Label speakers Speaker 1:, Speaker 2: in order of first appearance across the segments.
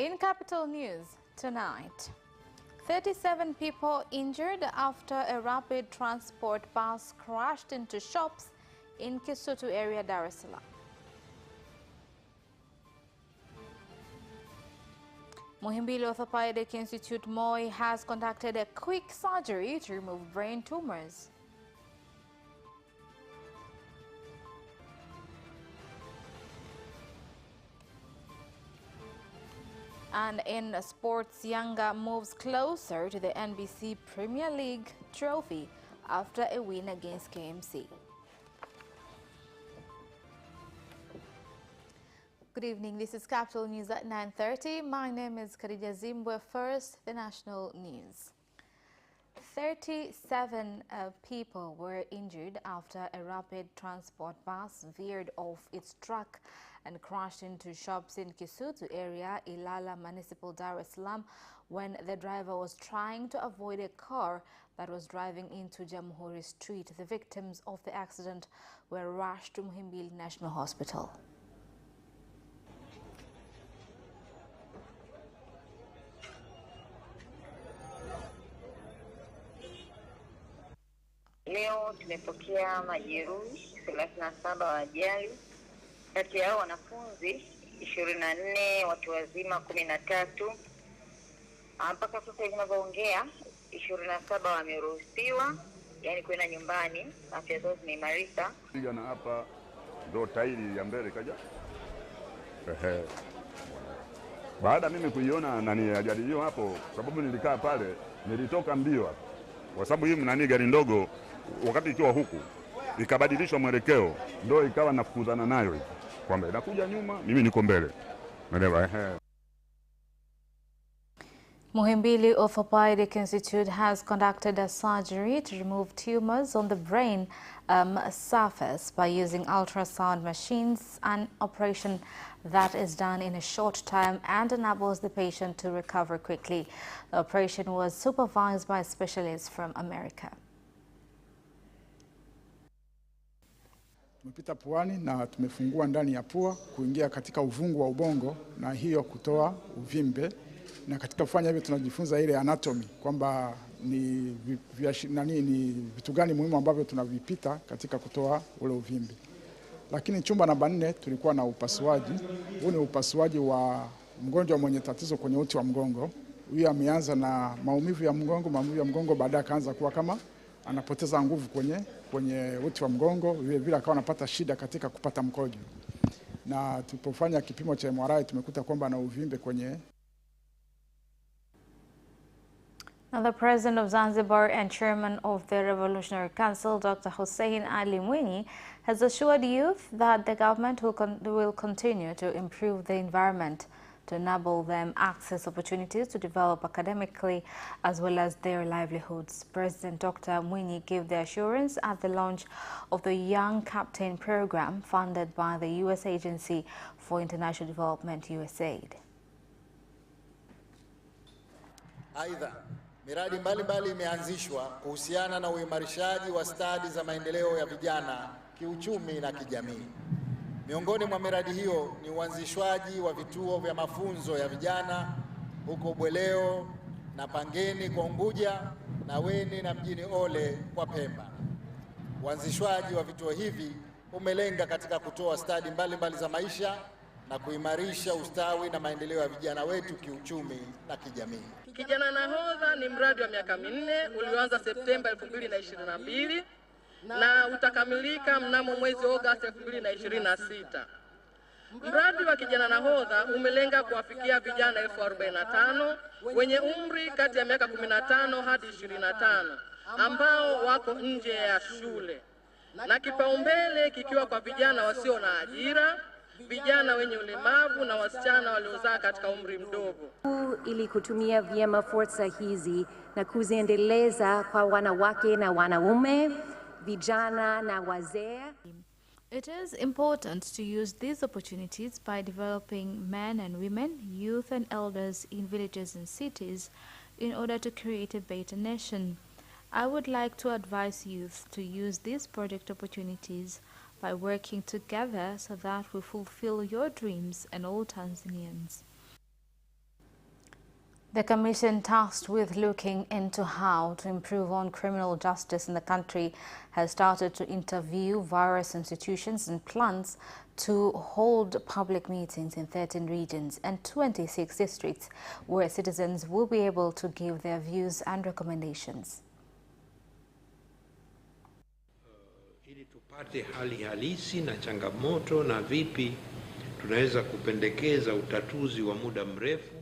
Speaker 1: In Capital News tonight, 37 people injured after a rapid transport bus crashed into shops in Kisutu area, Dar es Salaam. Muhimbili Orthopedic Institute Moi has conducted a quick surgery to remove brain tumors. And in sports, Yanga moves closer to the NBC Premier League trophy after a win against KMC. Good evening. This is Capital News at 9:30. My name is Khadija Zimbwe. First, the national news. 37 people were injured after a rapid transport bus veered off its track and crashed into shops in Kisutu area, Ilala Municipal, Dar es Salaam, when the driver was trying to avoid a car that was driving into Jamhuri Street. The victims of the accident were rushed to Muhimbili National Hospital.
Speaker 2: Leo tumepokea majeruhi 37 wa ajali. Kati yao wanafunzi 24, watu wazima 13. Mpaka sasa tunavyoongea 27 wameruhusiwa, yani kwenda nyumbani, afya zao zimeimarika.
Speaker 3: Na hapa ndo tairi ya mbele kaja. Baada mimi kuiona nani ajali hiyo hapo, sababu nilikaa pale, nilitoka mbio hapo. Kwa sababu hii nani gari ndogo wakati ikiwa huku ikabadilishwa mwelekeo, ndio ikawa nafukuzana nayo hivi kwamba inakuja nyuma, mimi niko mbele.
Speaker 1: Muhimbili Orthopedic Institute has conducted a surgery to remove tumors on the brain surface by using ultrasound machines, an operation that is done in a short time and enables the patient to recover quickly. The operation was supervised by specialists from America.
Speaker 4: Tumepita puani na tumefungua ndani ya pua kuingia katika uvungu wa ubongo na hiyo kutoa uvimbe, na katika kufanya hivyo tunajifunza ile anatomy kwamba ni vitu gani muhimu ambavyo tunavipita katika kutoa ule uvimbe. Lakini chumba namba 4 tulikuwa na upasuaji. Huu ni upasuaji wa mgonjwa mwenye tatizo kwenye uti wa mgongo. Huyu ameanza na maumivu ya mgongo, baadaye akaanza kuwa kama anapoteza nguvu kwenye uti wa mgongo, vile vile akawa anapata shida katika kupata mkojo. Na tulipofanya kipimo cha MRI tumekuta kwamba ana uvimbe kwenye.
Speaker 1: Now, the President of Zanzibar and Chairman of the Revolutionary Council, Dr. Hussein Ali Mwinyi, has assured youth that the government will continue to improve the environment to enable them access opportunities to develop academically as well as their livelihoods. President Dr. Mwinyi gave the assurance at the launch of the Young Captain program funded by the U.S. Agency for International Development, USAID.
Speaker 5: Aidha, miradi mbalimbali imeanzishwa kuhusiana na uimarishaji wa stadi za maendeleo ya vijana kiuchumi na kijamii. Miongoni mwa miradi hiyo ni uanzishwaji wa vituo vya mafunzo ya vijana huko Bweleo na Pangeni kwa Unguja na Weni na mjini Ole kwa Pemba. Uanzishwaji wa vituo hivi umelenga katika kutoa stadi mbalimbali za maisha na kuimarisha ustawi na maendeleo ya vijana wetu kiuchumi na kijamii.
Speaker 6: Kijana Nahodha ni mradi wa miaka 4 ulioanza Septemba 2022 na utakamilika mnamo mwezi Agosti 2026. Mradi wa Kijana Nahodha umelenga kuwafikia vijana 45,000 wenye umri kati ya miaka 15 hadi 25 ambao wako nje ya shule, na kipaumbele kikiwa kwa vijana wasio na ajira, vijana wenye ulemavu na wasichana waliozaa katika umri mdogo.
Speaker 7: Ili kutumia vyema fursa hizi na kuziendeleza kwa wanawake na wanaume, vijana na wazee.
Speaker 1: It is important to use these opportunities by developing men and women, youth and elders in villages and cities in order to create a better nation. I would like to advise youth to use these project opportunities by working together so that we fulfill your dreams and all Tanzanians. The commission tasked with looking into how to improve on criminal justice in the country has started to interview various institutions and plans to hold public meetings in 13 regions and 26 districts where citizens will be able to give their views and recommendations.
Speaker 8: Ili tupate hali halisi na changamoto na vipi tunaweza kupendekeza utatuzi wa muda mrefu.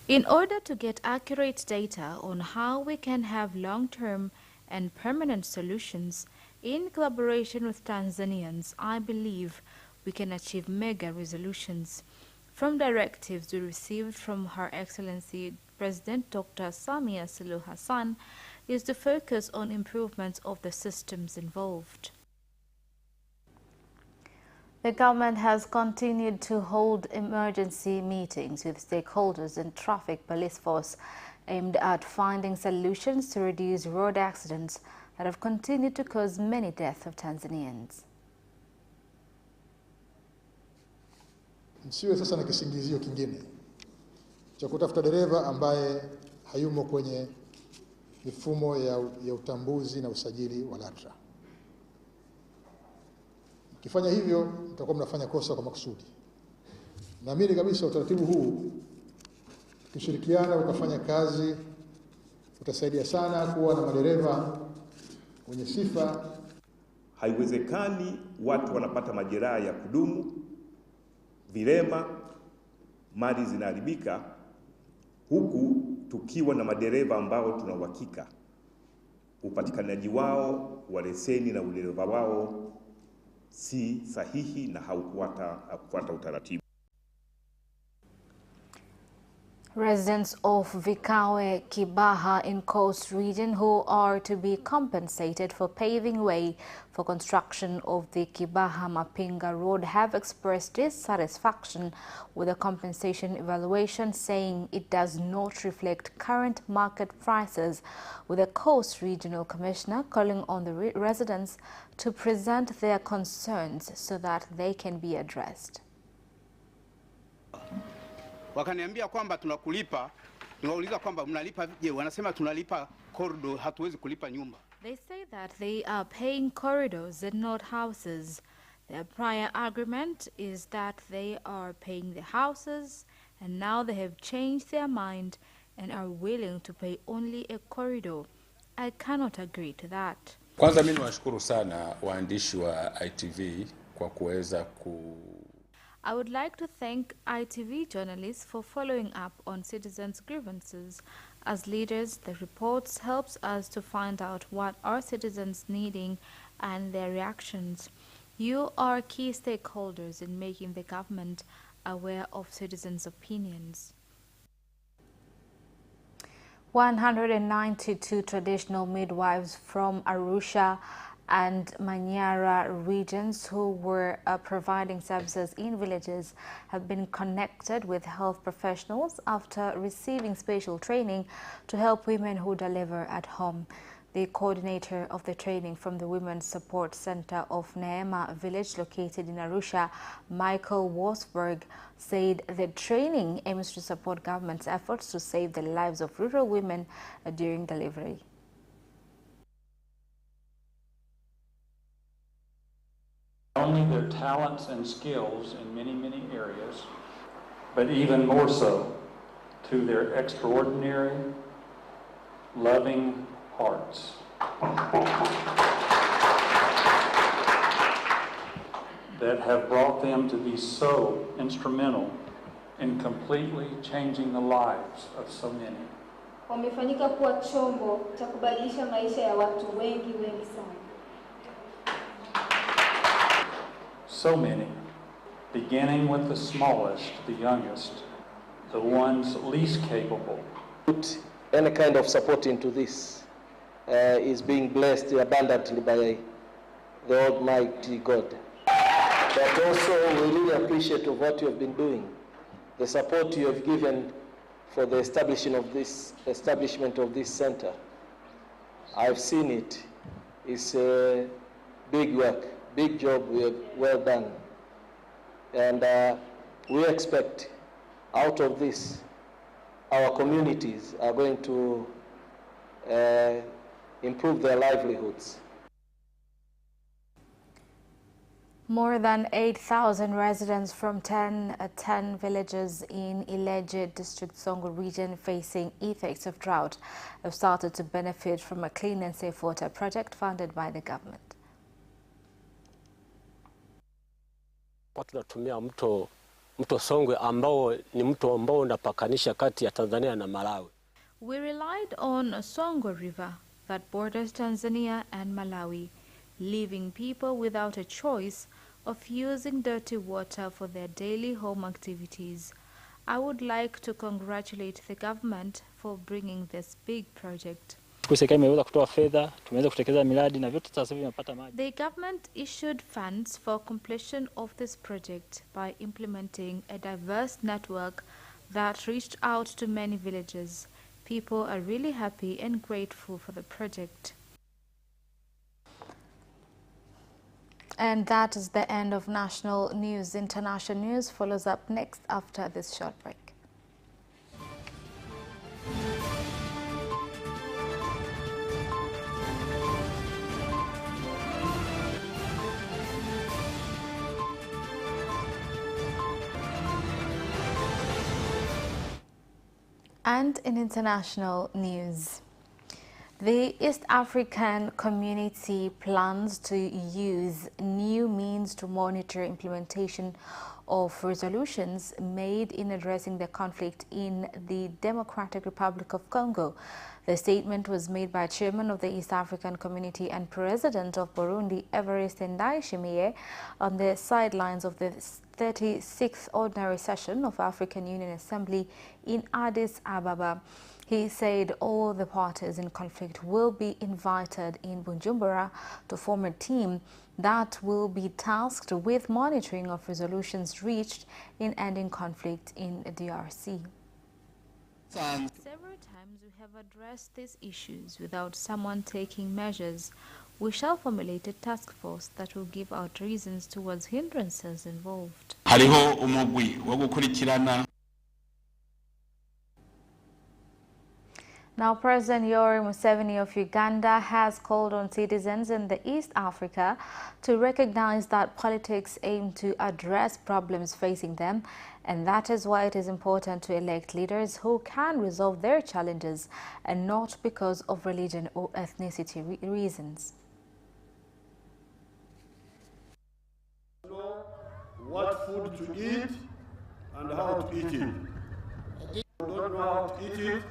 Speaker 1: In order to get accurate data on how we can have long-term and permanent solutions, in collaboration with Tanzanians, I believe we can achieve mega resolutions. From directives we received from Her Excellency President Dr. Samia Suluhu Hassan is to focus on improvements of the systems involved. The government has continued to hold emergency meetings with stakeholders and traffic police force aimed at finding solutions to reduce road accidents that have continued to cause many deaths of Tanzanians.
Speaker 5: Msiwe sasa na kisingizio kingine cha kutafuta dereva ambaye hayumo kwenye mifumo ya utambuzi na usajili wa LATRA. Kifanya hivyo mtakuwa mnafanya kosa kwa makusudi. Naamini kabisa utaratibu huu tukishirikiana ukafanya kazi utasaidia sana kuwa na madereva wenye sifa.
Speaker 9: Haiwezekani watu wanapata majeraha ya kudumu, vilema, mali zinaharibika, huku tukiwa na madereva ambao tuna uhakika upatikanaji wao wa leseni na udereva wao si sahihi na haukufuata utaratibu.
Speaker 1: Residents of Vikawe, Kibaha in Coast Region who are to be compensated for paving way for construction of the Kibaha-Mapinga Road have expressed dissatisfaction with the compensation evaluation, saying it does not reflect current market prices, with the Coast Regional Commissioner calling on the residents to present their concerns so that they can be addressed.
Speaker 10: Wakaniambia kwamba tunakulipa, niwauliza kwamba mnalipa je, wanasema tunalipa corridor, hatuwezi kulipa nyumba.
Speaker 1: They say that they are paying corridors and not houses. Their prior agreement is that they are paying the houses, and now they have changed their mind and are willing to pay only a corridor. I cannot agree to that.
Speaker 11: Kwanza mimi nawashukuru sana waandishi wa ITV kwa kuweza
Speaker 1: I would like to thank ITV journalists for following up on citizens' grievances. As leaders, the reports helps us to find out what our citizens needing and their reactions. You are key stakeholders in making the government aware of citizens' opinions. 192 traditional midwives from Arusha and Manyara regions who were providing services in villages have been connected with health professionals after receiving special training to help women who deliver at home. The coordinator of the training from the Women's Support Center of Neema village located in Arusha, Michael Wasberg, said the training aims to support government's efforts to save the lives of rural women during delivery.
Speaker 12: Only their talents and skills in many, many areas, but even more so to their extraordinary, loving hearts. That have brought them to be so instrumental in completely changing the lives of so many.
Speaker 13: Wamefanyika kuwa chombo cha kubadilisha maisha ya watu wengi sana.
Speaker 12: So many, beginning with the smallest, the youngest, the ones least capable.
Speaker 14: Put any kind of support into this is being blessed abundantly by the Almighty God. But also we really appreciate of what you have been doing, the support you have given for the establishment of this center. I've seen it. It's a big work. Big job, well done. And we expect out of this our communities are going to improve their livelihoods.
Speaker 1: More than 8,000 residents from 10 villages in Ileje district, Songo region, facing effects of drought have started to benefit from a clean and safe water project funded by the government.
Speaker 15: Tunatumia mto Songwe ambao ni mto ambao unapakanisha kati ya Tanzania na Malawi.
Speaker 1: We relied on Songwe River that borders Tanzania and Malawi, leaving people without a choice of using dirty water for their daily home activities. I would like to congratulate the government for bringing this big project.
Speaker 16: The
Speaker 1: government issued funds for completion of this project by implementing a diverse network that reached out to many villages. People are really happy and grateful for the project. And that is the end of national news. International news follows up next after this short break. And in international news, the East African Community plans to use new means to monitor implementation of resolutions made in addressing the conflict in the Democratic Republic of Congo. The statement was made by Chairman of the East African Community and President of Burundi, Evariste Ndayishimiye, on the sidelines of the 36th Ordinary Session of African Union Assembly in Addis Ababa. He said all the parties in conflict will be invited in Bujumbura to form a team that will be tasked with monitoring of resolutions reached in ending conflict in the DRC. Several times we have addressed these issues without someone taking measures. We shall formulate a task force that will give out reasons towards hindrances involved. Now, President Yoweri Museveni of Uganda has called on citizens in the East Africa to recognize that politics aim to address problems facing them, and that is why it is important to elect leaders who can resolve their challenges and not because of religion or ethnicity reasons.
Speaker 17: Know what food to eat and how to eat it. If you don't know how to eat it,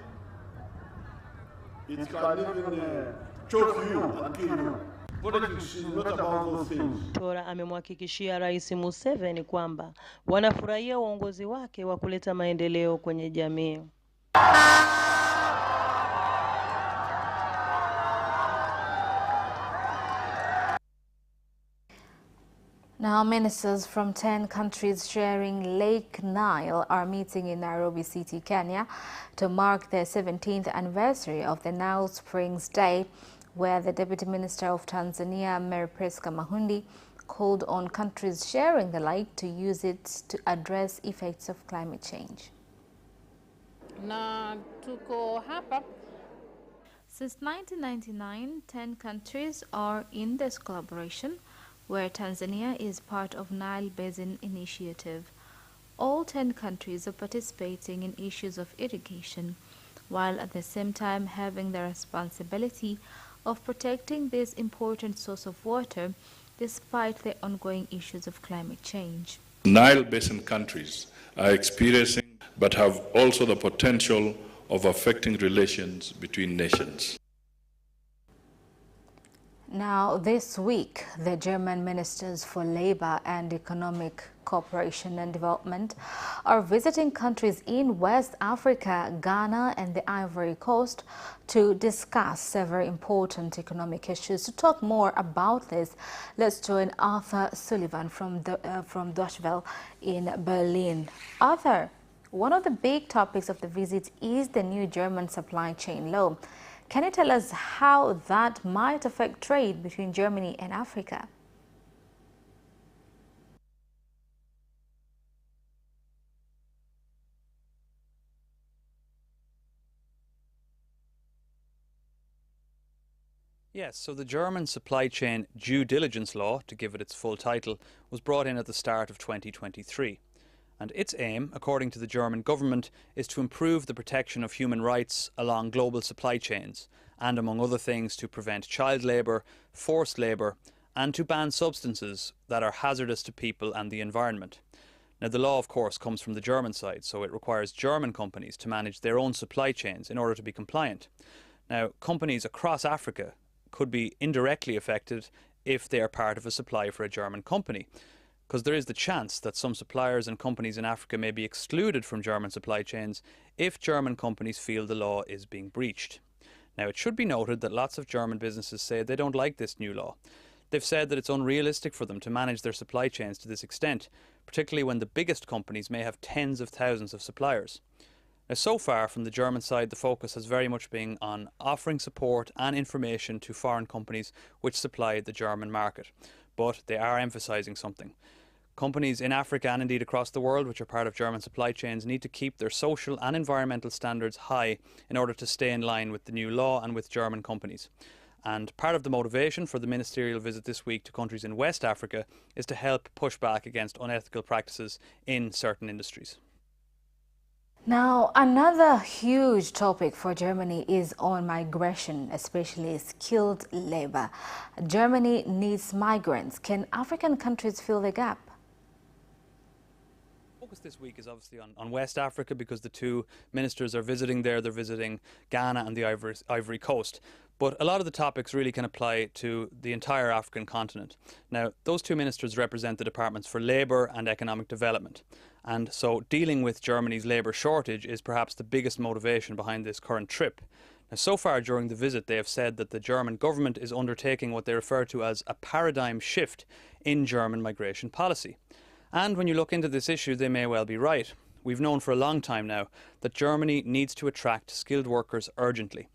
Speaker 17: it can even choke you and kill you. Politics is not about those things.
Speaker 18: Tora amemhakikishia Rais Museveni kwamba wanafurahia uongozi wake wa kuleta maendeleo kwenye jamii.
Speaker 1: Now, ministers from 10 countries sharing Lake Nile are meeting in Nairobi City, Kenya, to mark the 17th anniversary of the Nile Springs Day, where the Deputy Minister of Tanzania, Mary Priska Mahundi, called on countries sharing the lake to use it to address effects of climate change.
Speaker 19: Na tuko hapa.
Speaker 1: Since 1999, 10 countries are in this collaboration, where Tanzania is part of Nile Basin Initiative. All 10 countries are participating in issues of irrigation, while at the same time having the responsibility of protecting this important source of water despite the ongoing issues of climate change.
Speaker 20: Nile Basin countries are experiencing but have also the potential of affecting relations between nations.
Speaker 1: Now, this week, the German Ministers for Labor and Economic Cooperation and Development are visiting countries in West Africa, Ghana and the Ivory Coast to discuss several important economic issues. To talk more about this, let's join Arthur Sullivan from Deutsche Welle in Berlin. Arthur, one of the big topics of the visit is the new German supply chain law. Can you tell us how that might affect trade between Germany and Africa?
Speaker 16: Yes, so the German supply chain due diligence law, to give it its full title, was brought in at the start of 2023. And its aim, according to the German government, is to improve the protection of human rights along global supply chains and, among other things, to prevent child labour, forced labour and to ban substances that are hazardous to people and the environment. Now, the law, of course, comes from the German side, so it requires German companies to manage their own supply chains in order to be compliant. Now, companies across Africa could be indirectly affected if they are part of a supply for a German company, because there is the chance that some suppliers and companies in Africa may be excluded from German supply chains if German companies feel the law is being breached. Now, it should be noted that lots of German businesses say they don't like this new law. They've said that it's unrealistic for them to manage their supply chains to this extent, particularly when the biggest companies may have tens of thousands of suppliers. Now, so far from the German side, the focus has very much been on offering support and information to foreign companies which supply the German market. But they are emphasising something. Companies in Africa and indeed across the world which are part of German supply chains need to keep their social and environmental standards high in order to stay in line with the new law and with German companies. And part of the motivation for the ministerial visit this week to countries in West Africa is to help push back against unethical practices in certain industries.
Speaker 1: Now, another huge topic for Germany is on migration, especially skilled labor. Germany needs migrants. Can African countries fill the gap?
Speaker 16: Focus this week is obviously on West Africa because the two ministers are visiting there. They're visiting Ghana and the Ivory Coast. But a lot of the topics really can apply to the entire African continent. Now, those two ministers represent the departments for labour and economic development. And so dealing with Germany's labour shortage is perhaps the biggest motivation behind this current trip. Now, so far during the visit, they have said that the German government is undertaking what they refer to as a paradigm shift in German migration policy. And when you look into this issue, they may well be right. We've known for a long time now that Germany needs to attract skilled workers urgently.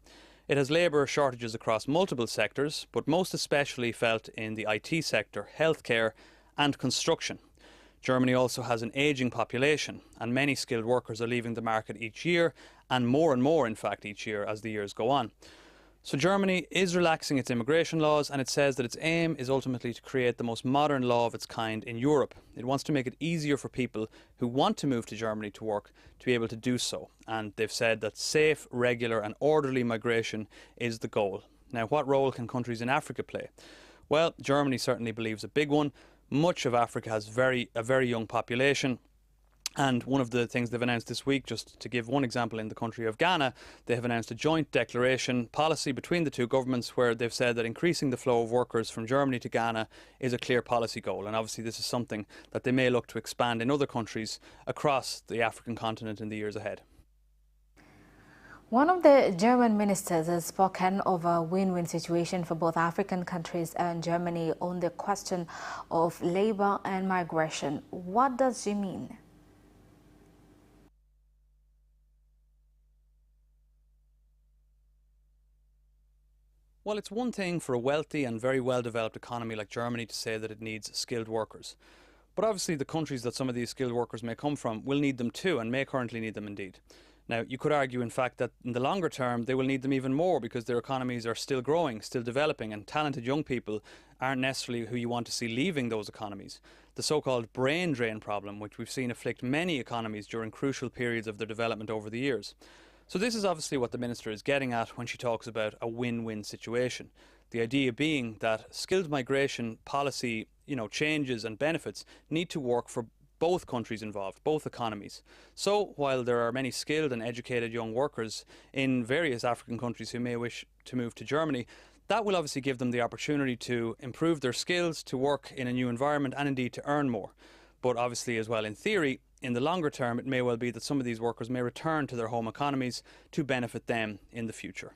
Speaker 16: It has labour shortages across multiple sectors, but most especially felt in the IT sector, healthcare and construction. Germany also has an ageing population, and many skilled workers are leaving the market each year, and more, in fact, each year as the years go on. So Germany is relaxing its immigration laws, and it says that its aim is ultimately to create the most modern law of its kind in Europe. It wants to make it easier for people who want to move to Germany to work to be able to do so. And they've said that safe, regular and orderly migration is the goal. Now, what role can countries in Africa play? Well, Germany certainly believes a big one. Much of Africa has a very young population. And one of the things they've announced this week, just to give one example, in the country of Ghana, they have announced a joint declaration policy between the two governments where they've said that increasing the flow of workers from Germany to Ghana is a clear policy goal. And obviously this is something that they may look to expand in other countries across the African continent in the years ahead.
Speaker 1: One of the German ministers has spoken of a win-win situation for both African countries and Germany on the question of labour and migration. What does she mean?
Speaker 16: Well, it's one thing for a wealthy and very well-developed economy like Germany to say that it needs skilled workers. But obviously the countries that some of these skilled workers may come from will need them too, and may currently need them indeed. Now, you could argue, in fact, that in the longer term they will need them even more because their economies are still growing, still developing, and talented young people aren't necessarily who you want to see leaving those economies. The so-called brain drain problem, which we've seen afflict many economies during crucial periods of their development over the years. So this is obviously what the Minister is getting at when she talks about a win-win situation. The idea being that skilled migration policy, changes and benefits need to work for both countries involved, both economies. So while there are many skilled and educated young workers in various African countries who may wish to move to Germany, that will obviously give them the opportunity to improve their skills, to work in a new environment and indeed to earn more. But obviously as well, in theory, in the longer term, it may well be that some of these workers may return to their home economies to benefit them in the future.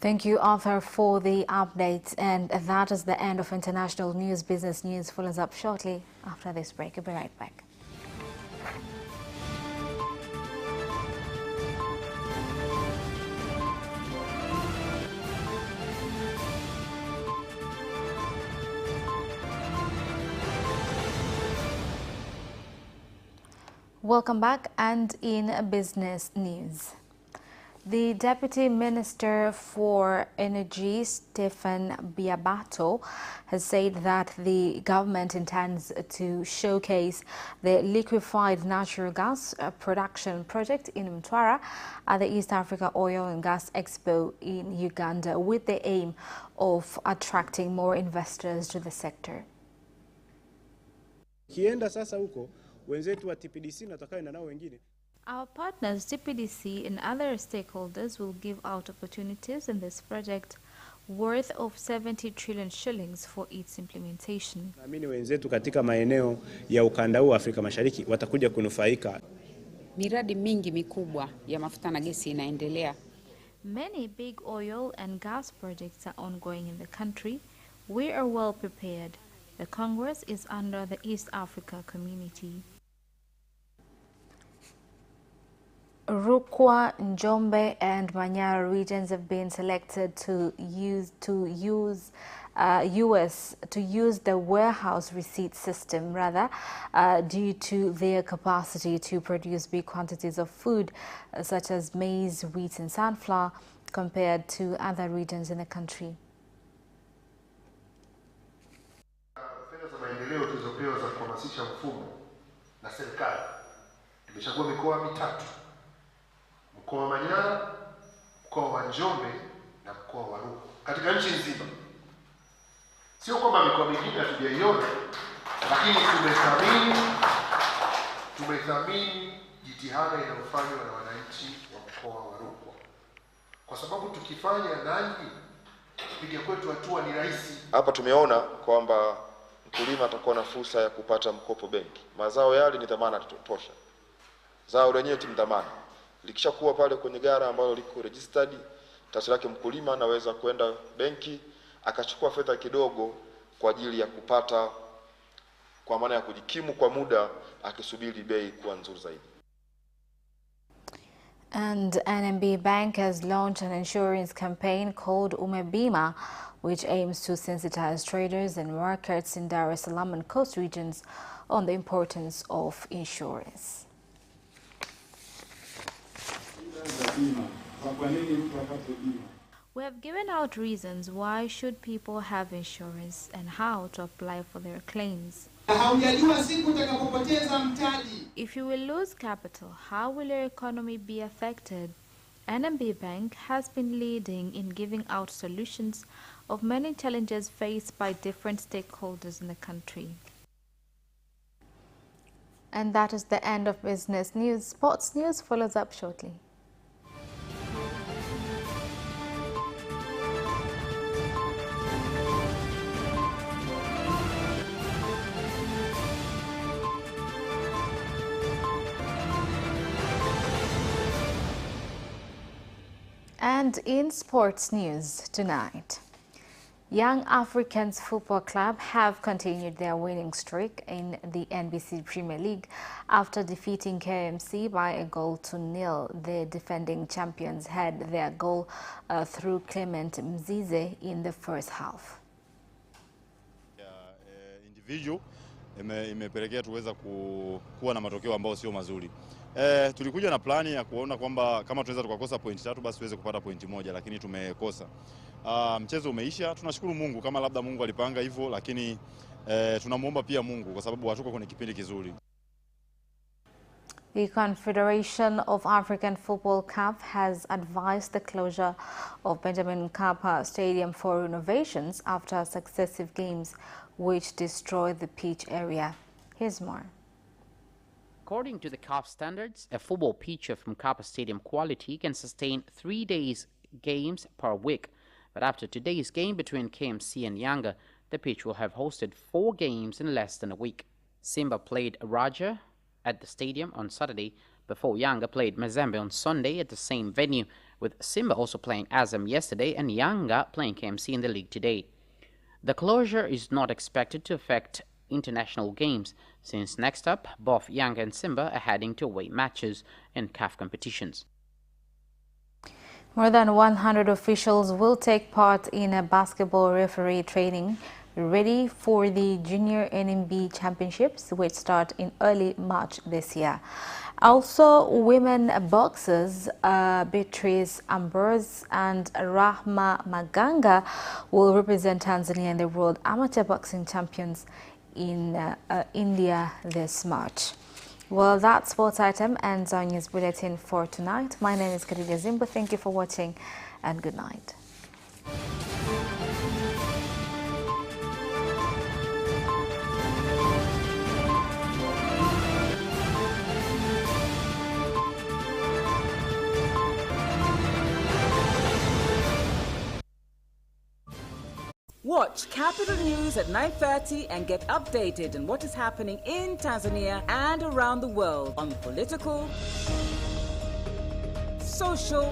Speaker 1: Thank you, Arthur, for the updates. And that is the end of International News. Business News follows up shortly after this break. We'll be right back. Welcome back, and in business news. The Deputy Minister for Energy, Stephen Biabato, has said that the government intends to showcase the liquefied natural gas production project in Mtwara at the East Africa Oil and Gas Expo in Uganda with the aim of attracting more investors to the sector.
Speaker 21: Kienda sasa huko wenzetu wa TPDC na tutakaenda nao wengine.
Speaker 1: Our partners, TPDC and other stakeholders, will give out opportunities in this project worth of 70 trillion shillings for its implementation.
Speaker 21: Naamini wenzetu katika maeneo ya ukanda huu Afrika Mashariki watakuja kunufaika.
Speaker 22: Miradi mingi mikubwa ya mafuta na gesi inaendelea.
Speaker 1: Many big oil and gas projects are ongoing in the country. We are well prepared. The Congress is under the East Africa Community. Rukwa, Njombe and Manyara regions have been selected to use the warehouse receipt system due to their capacity to produce big quantities of food such as maize, wheat and sunflower compared to other regions in the country.
Speaker 23: Fedha za maendeleo tulizopewa za kuhamasisha mfumo na serikali tumechagua mikoa mitatu: mkoa wa Manyara, mkoa wa Njombe na mkoa wa Rukwa katika nchi nzima. Sio kwamba mikoa mingine hatujaiona, lakini tumethamini jitihada inayofanywa na wananchi wa mkoa wa Rukwa, kwa sababu tukifanya nanyi kupiga kwetu hatua ni rahisi.
Speaker 24: Hapa tumeona kwamba mkulima atakuwa na fursa ya kupata mkopo benki. Mazao yale ni dhamana tosha. Zao lenyewe ni dhamana. Likishakuwa pale kwenye gara ambalo liko registered, tatizo lake mkulima anaweza kwenda benki akachukua fedha kidogo kwa ajili ya kupata, kwa maana ya kujikimu kwa muda akisubiri bei kuwa nzuri zaidi.
Speaker 1: And NMB Bank has launched an insurance campaign called Umebima, which aims to sensitize traders and markets in Dar es Salaam and coast regions on the importance of insurance. We have given out reasons why should people have insurance and how to apply for their claims. If you will lose capital, how will your economy be affected? NMB Bank has been leading in giving out solutions of many challenges faced by different stakeholders in the country. And that is the end of business news. Sports news follows up shortly. And in sports news tonight, Young Africans Football Club have continued their winning streak in the NBC Premier League after defeating KMC by 1-0. The defending champions had their goal through Clement Mzize in the first half.
Speaker 25: Individual imepelekea tuweza kuwa na matokeo ambayo sio mazuri. Tulikuja na plani ya kuona kwamba kama tunaweza tukakosa point 3 basi tuweze kupata point 1, lakini tumekosa. Mchezo umeisha, tunashukuru Mungu kama labda Mungu alipanga hivyo, lakini tunamuomba pia Mungu kwa sababu hatuko kwenye kipindi kizuri.
Speaker 1: The Confederation of African Football CAF has advised the closure of Benjamin Mkapa Stadium for renovations after successive games which destroyed the pitch area. Here's more.
Speaker 26: According to the CAF standards, a football pitch of Mkapa Stadium quality can sustain 3 days games per week. But after today's game between KMC and Yanga, the pitch will have hosted 4 games in less than a week. Simba played Raja at the stadium on Saturday before Yanga played Mazembe on Sunday at the same venue, with Simba also playing Azam yesterday and Yanga playing KMC in the league today. The closure is not expected to affect international games, since next up, both Yanga and Simba are heading to away matches in CAF competitions.
Speaker 1: More than 100 officials will take part in a basketball referee training ready for the Junior NMB Championships, which start in early March this year. Also, women boxers Beatrice Ambrose and Rahma Maganga will represent Tanzania in the World Amateur Boxing Champions in India this March. Well, that sports item ends our news bulletin for tonight. My name is Khadija Zimbo. Thank you for watching and good night.
Speaker 2: Watch Capital News at 9:30 and get updated on what is happening in Tanzania and around the world on political, social,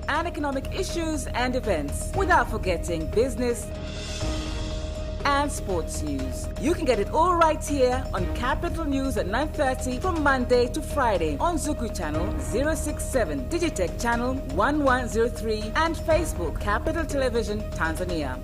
Speaker 2: and economic issues and events, without forgetting business and sports news. You can get it all right here on Capital News at 9:30 from Monday to Friday on Zuku Channel 067, Digitech Channel 1103, and Facebook Capital Television Tanzania.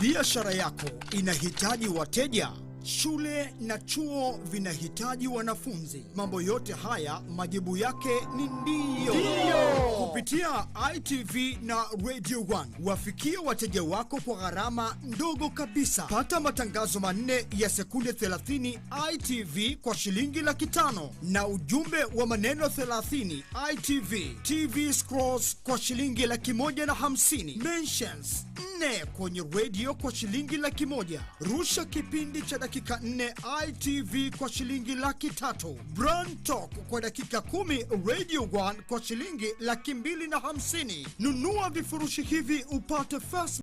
Speaker 3: Biashara yako inahitaji wateja? Shule na chuo vinahitaji wanafunzi. Mambo yote haya majibu yake ni ndio. Kupitia ITV na Radio 1 wafikie wateja wako kwa gharama ndogo kabisa. Pata matangazo manne ya sekunde 30 ITV kwa shilingi 500 na ujumbe wa maneno 30 ITV TV scrolls kwa shilingi 150. Mentions 4 kwenye radio kwa shilingi 100. Rusha kipindi cha dakika 4 ITV kwa shilingi 300. Brand Talk kwa dakika 10 Radio 1 kwa shilingi 250. Nunua vifurushi hivi upate first